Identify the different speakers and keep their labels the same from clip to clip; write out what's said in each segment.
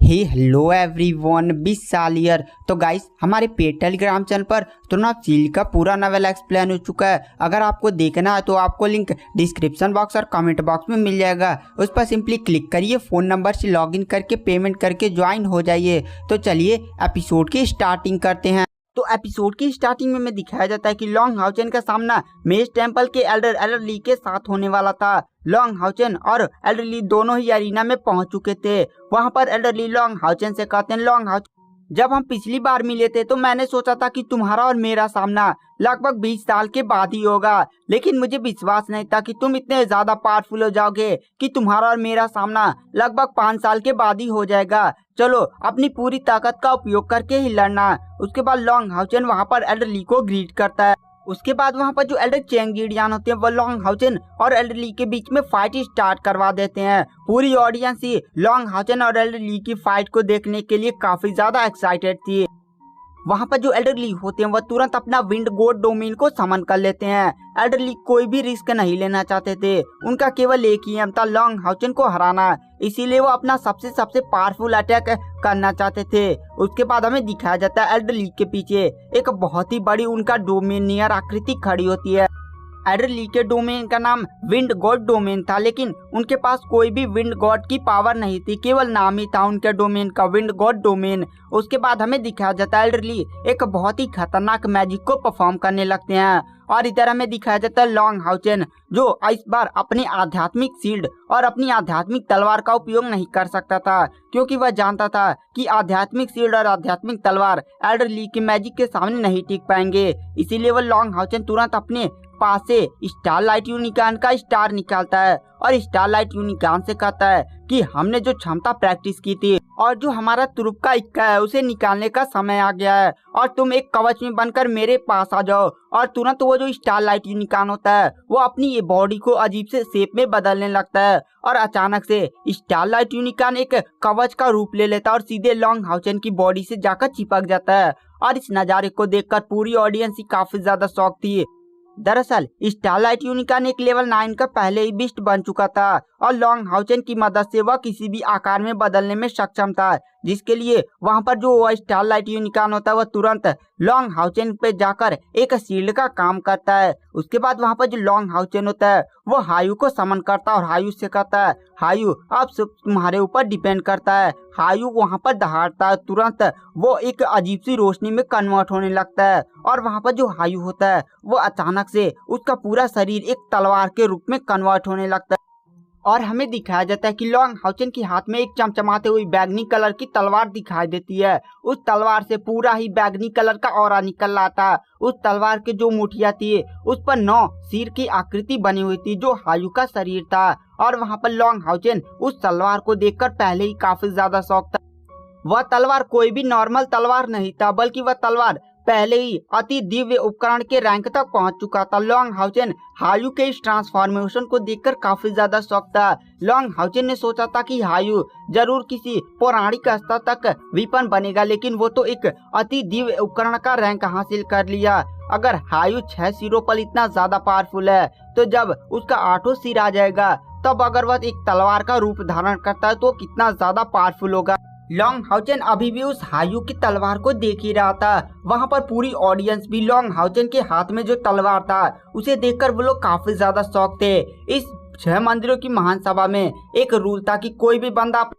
Speaker 1: Hello everyone, 20 साल year. तो guys, हमारे पेड टेलीग्राम चैनल पर थ्रोनऑफ सील्ड का पूरा नॉवेल एक्सप्लेन हो चुका है। अगर आपको देखना है तो आपको लिंक डिस्क्रिप्शन बॉक्स और कमेंट बॉक्स में मिल जाएगा। उस पर सिंपली क्लिक करिए, फ़ोन नंबर से लॉगिन करके पेमेंट करके ज्वाइन हो जाइए। तो चलिए एपिसोड की स्टार्टिंग करते हैं। तो एपिसोड की स्टार्टिंग में दिखाया जाता है कि लॉन्ग हाउचेन का सामना मेज टेम्पल के एल्डर ली के साथ होने वाला था। लॉन्ग हाउचेन और एल्डर ली दोनों ही अरीना में पहुंच चुके थे। वहां पर एल्डर ली लॉन्ग हाउचेन से कहते हैं, लॉन्ग हाउचेन, जब हम पिछली बार मिले थे तो मैंने सोचा था कि तुम्हारा और मेरा सामना लगभग 20 साल के बाद ही होगा, लेकिन मुझे विश्वास नहीं था कि तुम इतने ज्यादा पावरफुल हो जाओगे कि तुम्हारा और मेरा सामना लगभग 5 साल के बाद ही हो जाएगा। चलो अपनी पूरी ताकत का उपयोग करके ही लड़ना। उसके बाद लॉन्ग हाउचेन वहाँ पर एल्डर ली को ग्रीट करता है। उसके बाद वहाँ पर जो एल्डर चेंग जीडियान होते हैं वो लॉन्ग हाउचेन और एल्डर ली के बीच में फाइट स्टार्ट करवा देते हैं। पूरी ऑडियंस ही लॉन्ग हाउचेन और एल्डर ली की फाइट को देखने के लिए काफी ज्यादा एक्साइटेड थी। वहाँ पर जो एल्डर ली होते हैं वह तुरंत अपना विंड गॉड डोमेन को समन कर लेते हैं। एल्डर ली कोई भी रिस्क नहीं लेना चाहते थे, उनका केवल एक ही एम था, लॉन्ग हाउचेन को हराना। इसीलिए वो अपना सबसे पावरफुल अटैक करना चाहते थे। उसके बाद हमें दिखाया जाता है एल्डर ली के पीछे एक बहुत ही बड़ी उनका डोमिनियर आकृति खड़ी होती है। एल्डर ली के डोमेन का नाम विंड गॉड डोमेन था, लेकिन उनके पास कोई भी विंड गॉड की पावर नहीं थी, केवल नाम ही था उनके डोमेन का, विंड गॉड डोमेन। उसके बाद हमें दिखाया जाता है एल्डर ली एक बहुत ही खतरनाक मैजिक को परफॉर्म करने लगते हैं। और इधर हमें दिखाया जाता है लॉन्ग हाउचेन, जो इस बार अपनी आध्यात्मिक शील्ड और अपनी आध्यात्मिक तलवार का उपयोग नहीं कर सकता था, क्योंकि वह जानता था कि आध्यात्मिक शील्ड और आध्यात्मिक तलवार एल्डर ली के मैजिक के सामने नहीं टिक पाएंगे। इसीलिए वह लॉन्ग हाउचेन तुरंत अपने पास से स्टारलाइट यूनिकॉर्न का स्टार निकालता है और स्टारलाइट यूनिकॉर्न से कहता है कि हमने जो क्षमता प्रैक्टिस की थी और जो हमारा तुरुप का इक्का है उसे निकालने का समय आ गया है, और तुम एक कवच में बनकर मेरे पास आ जाओ। और तुरंत वो जो स्टारलाइट यूनिकॉर्न होता है वो अपनी ये बॉडी को अजीब से शेप में बदलने लगता है और अचानक से स्टारलाइट यूनिकॉर्न एक कवच का रूप ले लेता है और सीधे लॉन्ग हाउचेन की बॉडी से जाकर चिपक जाता है। और इस नज़ारे को देखकर पूरी ऑडियंस ही काफी ज्यादा शॉक थी। दरअसल स्टारलाइट यूनिकॉर्न एक लेवल 9 का पहले ही बीस्ट बन चुका था और लॉन्ग हाउचेन की मदद से वह किसी भी आकार में बदलने में सक्षम था, जिसके लिए वहां पर जो वह स्टारलाइट यूनिकॉर्न होता है वह तुरंत लॉन्ग हाउचेन पे जाकर एक शील्ड का काम करता है। उसके बाद वहां पर जो लॉन्ग हाउचेन होता है वो हायू को समन करता है और हायू से कहता है, हायू अब सब तुम्हारे ऊपर डिपेंड करता है। हायू वहां पर दहाड़ता है, तुरंत वो एक अजीब सी रोशनी में कन्वर्ट होने लगता है और वहां पर जो हायू होता है वो अचानक से उसका पूरा शरीर एक तलवार के रूप में कन्वर्ट होने लगता है। और हमें दिखाया जाता है कि लॉन्ग हाउचेन के हाथ में एक चमचमाते हुई बैगनी कलर की तलवार दिखाई देती है। उस तलवार से पूरा ही बैगनी कलर का ऑरा निकल रहा था। उस तलवार के जो मुठिया थी उस पर 9 सिर की आकृति बनी हुई थी, जो हायू का शरीर था। और वहाँ पर लॉन्ग हाउचेन उस तलवार को देखकर पहले ही काफी ज्यादा शौक था। वह तलवार कोई भी नॉर्मल तलवार नहीं था, बल्कि वह तलवार पहले ही अति दिव्य उपकरण के रैंक तक पहुंच चुका था। लॉन्ग हाउचेन हायू के इस ट्रांसफॉर्मेशन को देखकर काफी ज्यादा शॉक था। लॉन्ग हाउचेन ने सोचा था कि हायू जरूर किसी पौराणिक स्तर तक विपन बनेगा, लेकिन वो तो एक अति दिव्य उपकरण का रैंक हासिल कर लिया। अगर हायू 6 सिरों पर इतना ज्यादा पावरफुल है तो जब उसका 8वां सिर आ जाएगा तब अगर वह एक तलवार का रूप धारण करता है तो कितना ज्यादा पावरफुल होगा। लॉन्ग हाउचेन अभी भी उस हायू की तलवार को देख ही रहा था। वहाँ पर पूरी ऑडियंस भी लॉन्ग हाउचेन के हाथ में जो तलवार था उसे देखकर वो लोग काफी ज्यादा शौक थे। इस 6 मंदिरों की महान सभा में एक रूल था कि कोई भी बंदा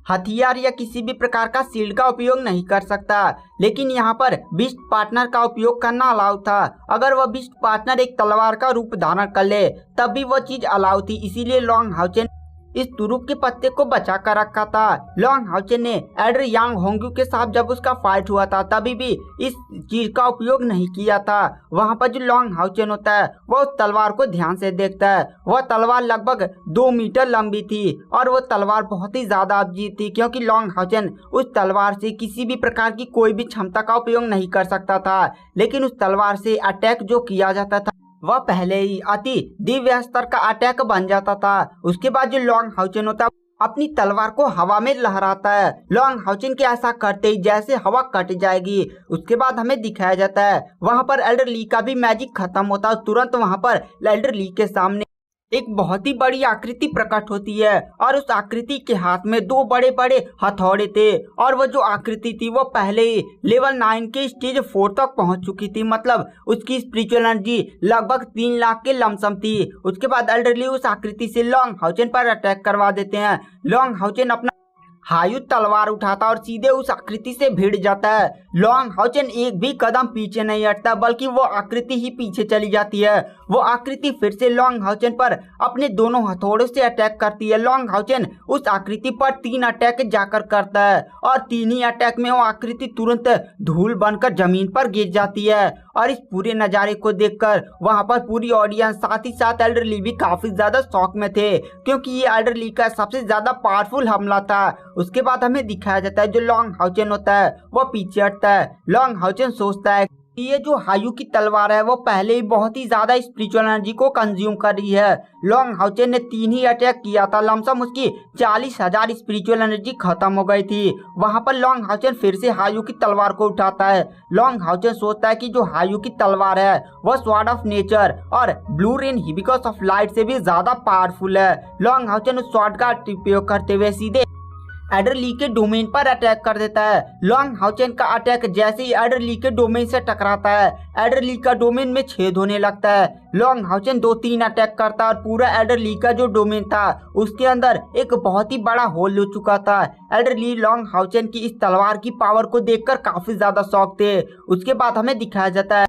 Speaker 1: हथियार या किसी भी प्रकार का शील्ड का उपयोग नहीं कर सकता, लेकिन यहाँ पर बिस्ट पार्टनर का उपयोग करना अलाउ था। अगर वह बिस्ट पार्टनर एक तलवार का रूप धारण कर ले तब भी वह चीज अलाउ थी। इसीलिए लॉन्ग हाउचेन इस तुरुप के पत्ते को बचा कर रखा था। लॉन्ग हाउचेन ने एल्डर यांग होंग्यू के साथ जब उसका फाइट हुआ था तभी भी इस चीज का उपयोग नहीं किया था। वहाँ पर जो लॉन्ग हाउचेन होता है वह उस तलवार को ध्यान से देखता है। वह तलवार लगभग 2 मीटर लंबी थी और वो तलवार बहुत ही ज्यादा अजीब थी, क्योंकि लॉन्ग हाउचेन उस तलवार से किसी भी प्रकार की कोई भी क्षमता का उपयोग नहीं कर सकता था, लेकिन उस तलवार से अटैक जो किया जाता था वह पहले ही अति दिव्य स्तर का अटैक बन जाता था। उसके बाद जो लॉन्ग हाउचेन होता है अपनी तलवार को हवा में लहराता है। लॉन्ग हाउचेन के ऐसा करते ही जैसे हवा कट जाएगी। उसके बाद हमें दिखाया जाता है वहां पर एल्डर ली का भी मैजिक खत्म होता है। तुरंत वहां पर एल्डर ली के सामने एक बहुत ही बड़ी आकृति प्रकट होती है और उस आकृति के हाथ में दो बड़े बड़े हथौड़े थे और वो जो आकृति थी वो पहले ही लेवल 9 के स्टेज 4 तक पहुंच चुकी थी। मतलब उसकी स्पिरिचुअल एनर्जी लगभग 3 लाख के लमसम थी। उसके बाद एल्डरली उस आकृति से लॉन्ग हाउचेन पर अटैक करवा देते हैं। लॉन्ग हाउचेन अपना हायु तलवार उठाता और सीधे उस आकृति से भिड़ जाता है। लॉन्ग हाउचेन एक भी कदम पीछे नहीं हटता बल्कि वो आकृति ही पीछे चली जाती है। वो आकृति फिर से लॉन्ग हाउचेन पर अपने दोनों हथौड़ों से अटैक करती है। लॉन्ग हाउचेन उस आकृति पर 3 अटैक जाकर करता है और 3 ही अटैक में वो आकृति तुरंत धूल बनकर जमीन पर गिर जाती है। और इस पूरे नज़ारे को देखकर वहां पर पूरी ऑडियंस साथ ही साथ एल्डरली भी काफी ज्यादा शॉक में थे, क्योंकि ये एल्डरली का सबसे ज्यादा पावरफुल हमला था। उसके बाद हमें दिखाया जाता है जो लॉन्ग हाउचेन होता है वो पीछे हटता है। लॉन्ग हाउचेन सोचता है कि ये जो हायु की तलवार है वो पहले ही बहुत ही ज्यादा स्पिरिचुअल एनर्जी को कंज्यूम कर रही है। लॉन्ग हाउचेन ने 3 ही अटैक किया था, लमसम उसकी 40,000 स्पिरिचुअल एनर्जी खत्म हो गई थी। वहां पर लॉन्ग हाउचेन फिर से हायु की तलवार को उठाता है। लॉन्ग हाउचेन सोचता है कि जो हायु की तलवार है वह स्वॉर्ड ऑफ नेचर और blue rain hibiscus of light से भी ज्यादा पावरफुल है। लॉन्ग हाउचेन उस स्वॉर्ड का उपयोग करते हुए सीधे एल्डरली के डोमेन पर अटैक कर देता है। लॉन्ग हाउचेन का अटैक जैसे ही एल्डरली के डोमेन से टकराता है एल्डरली का डोमेन में छेद होने लगता है। लॉन्ग हाउचेन 2-3 अटैक करता है और पूरा एल्डरली का जो डोमेन था उसके अंदर एक बहुत ही बड़ा होल हो चुका था। एल्डरली लॉन्ग हाउचेन की इस तलवार की पावर को देखकर काफी ज्यादा शॉक थे। उसके बाद हमें दिखाया जाता है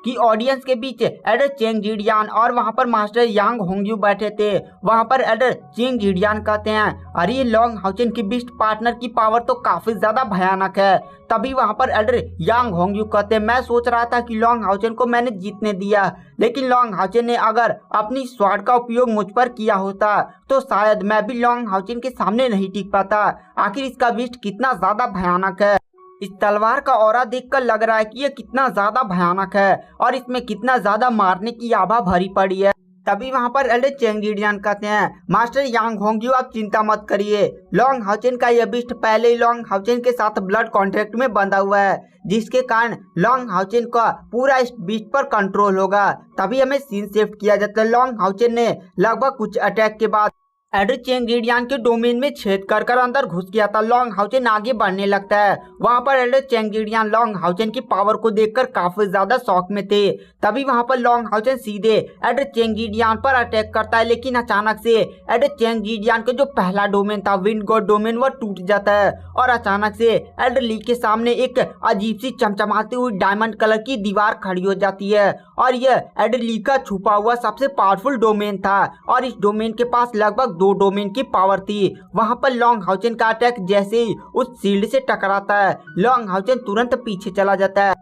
Speaker 1: कि ऑडियंस के बीच एल्डर चेंग जिडियान और वहां पर मास्टर यांग होंगयू बैठे थे। वहां पर एल्डर चेंग जिडियान कहते हैं, अरे ये लॉन्ग हाउचेन की बिस्ट पार्टनर की पावर तो काफी ज्यादा भयानक है। तभी वहां पर एल्डर यांग होंगयू कहते हैं, मैं सोच रहा था कि लॉन्ग हाउचेन को मैंने जीतने दिया, लेकिन लॉन्ग हाउचेन ने अगर अपनी स्वॉर्ड का उपयोग मुझ पर किया होता तो शायद मैं भी लॉन्ग हाउचेन के सामने नहीं टिक पाता। आखिर इसका बिस्ट कितना ज्यादा भयानक है। इस तलवार का ऑरा देखकर लग रहा है कि ये कितना ज्यादा भयानक है और इसमें कितना ज्यादा मारने की आभा भरी पड़ी है। तभी वहां पर एल्डर चेंग जिडियान कहते हैं, मास्टर यांग होंगयू आप चिंता मत करिए, लॉन्ग हाउचेन का यह बिस्ट पहले ही लॉन्ग हाउचेन के साथ ब्लड कॉन्ट्रैक्ट में बंधा हुआ है, जिसके कारण लॉन्ग हाउचेन का पूरा इस बिस्ट पर कंट्रोल होगा। तभी हमें सीन शिफ्ट किया जाता है। लॉन्ग हाउचेन ने लगभग कुछ अटैक के बाद एल्डर चेंग जिडियान के डोमेन में छेद कर अंदर घुस गया था। लॉन्ग हाउचेन आगे बढ़ने लगता है। वहां पर एल्डर चेंग जिडियान लॉन्ग हाउचेन की पावर को देखकर काफी ज्यादा शॉक में थे। तभी वहां पर लॉन्ग हाउचेन सीधे एल्डर चेंग जिडियान पर अटैक करता है, लेकिन अचानक से एल्डर चेंग जिडियान का जो पहला डोमेन था विंड गॉड डोमेन वह टूट जाता है और अचानक से एल्डर ली के सामने एक अजीब सी चमचमाती हुई डायमंड कलर की दीवार खड़ी हो जाती है और यह एल्डर ली का छुपा हुआ सबसे पावरफुल डोमेन था और इस डोमेन के पास लगभग 2 डोमेन की पावर थी। वहां पर लॉन्ग हाउचेन का अटैक जैसे ही उस शील्ड से टकराता है लॉन्ग हाउचेन तुरंत पीछे चला जाता है।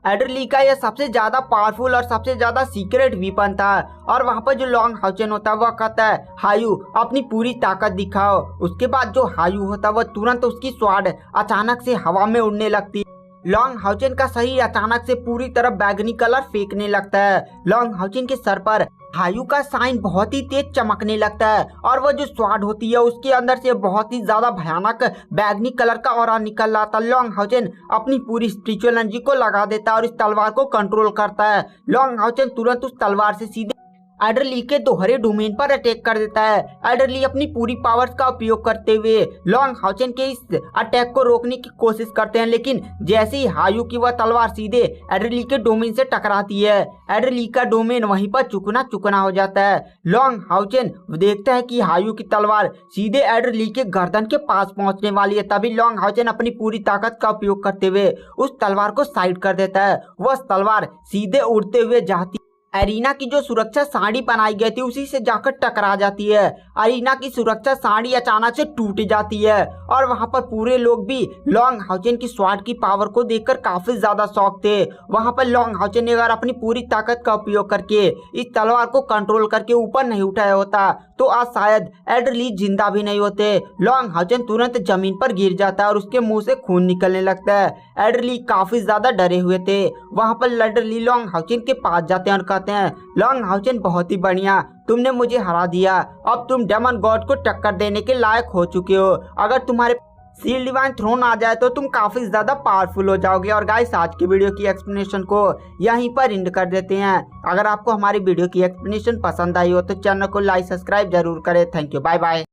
Speaker 1: एल्डरली का यह सबसे ज्यादा पावरफुल और सबसे ज्यादा सीक्रेट वीपन था और वहां पर जो लॉन्ग हाउचेन होता है वह कहता है, हायू अपनी पूरी ताकत दिखाओ। उसके बाद जो हायू होता है वह तुरंत उसकी स्वॉर्ड अचानक से हवा में उड़ने लगती। लॉन्ग हाउचेन का शरीर अचानक से पूरी तरह बैगनी कलर फेंकने लगता है। लॉन्ग हाउचेन के सर पर हायू का साइन बहुत ही तेज चमकने लगता है और वो जो स्वॉर्ड होती है उसके अंदर से बहुत ही ज्यादा भयानक बैगनी कलर का ऑरा निकल रहा था। लॉन्ग हाउचेन अपनी पूरी स्पिरिचुअल एनर्जी को लगा देता है और इस तलवार को कंट्रोल करता है। लॉन्ग हाउचेन तुरंत उस तलवार से सीधे एल्डरली के दोहरे डोमेन पर अटैक कर देता है। एल्डरली अपनी पूरी पावर्स का उपयोग करते हुए लॉन्ग हाउचेन के इस अटैक को रोकने की कोशिश करते हैं, लेकिन जैसे ही हायू की वह तलवार सीधे एल्डरली के डोमेन से टकराती है एल्डरली का डोमेन वहीं पर चुकना हो जाता है। लॉन्ग हाउचेन देखता है कि हायू की तलवार सीधे एल्डरली के गर्दन के पास पहुंचने वाली है। तभी लॉन्ग हाउचेन अपनी पूरी ताकत का उपयोग करते हुए उस तलवार को साइड कर देता है। वह तलवार सीधे उड़ते हुए जाती एरिना की जो सुरक्षा साड़ी बनाई गई थी उसी से जाकर टकरा जाती है। एरिना की सुरक्षा साड़ी अचानक से टूट जाती है और वहां पर पूरे लोग भी लॉन्ग हाउचेन की स्वॉर्ड की पावर को देखकर काफी ज्यादा शॉक थे। वहां पर लॉन्ग हाउचेन ने अगर अपनी पूरी ताकत का उपयोग करके इस तलवार को कंट्रोल करके ऊपर नहीं उठाया होता तो आज शायद एल्डरली जिंदा भी नहीं होते। लॉन्ग हाउचेन तुरंत जमीन पर गिर जाता है और उसके मुंह से खून निकलने लगता है। एल्डरली काफी ज्यादा डरे हुए थे। वहां पर एल्डरली लॉन्ग हाउचेन के पास जाते हैं और कहते हैं, लॉन्ग हाउचेन बहुत ही बढ़िया, तुमने मुझे हरा दिया। अब तुम डेमन गॉड को टक्कर देने के लायक हो चुके हो। अगर तुम्हारे सील डिवाइन थ्रोन आ जाए तो तुम काफी ज्यादा पावरफुल हो जाओगे। और गाइस आज की वीडियो की एक्सप्लेनेशन को यहीं पर एंड कर देते हैं। अगर आपको हमारी वीडियो की एक्सप्लेनेशन पसंद आई हो तो चैनल को लाइक सब्सक्राइब जरूर करें। Thank you, bye bye.